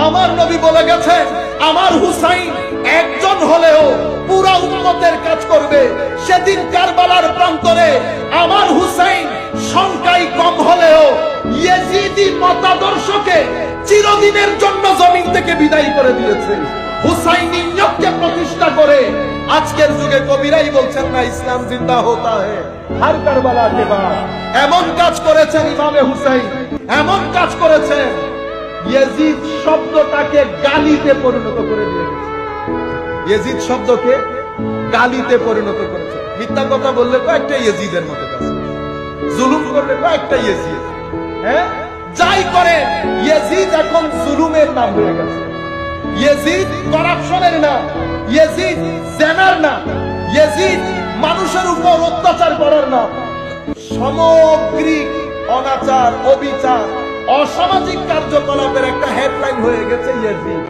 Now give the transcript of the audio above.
আমার নবী বলে গেছেন, আমার হুসাইন একজন হলেও পুরা উম্মতের কাজ করবে। সেদিন কারবালার প্রান্তরে আমার হুসাইন সংখ্যায় কম হলেও ইয়েজিদি মতাদর্শকে চিরদিনের জন্য জমিন থেকে বিদায় করে দিয়েছে। হুসাইনিয়তকে প্রতিষ্ঠা করে আজকের যুগে কবিরাই বলছেন না, ইসলাম জিন্দা হতা হ্যায় হর কারবালা কে বাদ। এমন কাজ করেছেন ইমামে হুসাইন, এমন কাজ করেছেন, ইয়েজিদ শব্দটাকে গালিতে পরিণত করে দিয়েছে। ইয়েজিদ শব্দকে গালিতে পরিণত করেছে। মিথ্যা কথা বললে তো একটা ইয়েজিদের মতো কাজ, জুলুম করলে তো একটা ইয়েজিদ। হ্যাঁ, যাই করে ইয়েজিদ এখন জুলুমের নাম হয়ে গেছে। ইয়েজিদ করাপশনের না, ইয়েজিদ জেনার না, ইয়েজিদ মানুষের উপর অত্যাচার করার না, সামগ্রিক অনাচার, অবিচার, অসামাজিক কার্যকলাপের একটা হেডলাইন হয়ে গেছে ইয়েজিদ।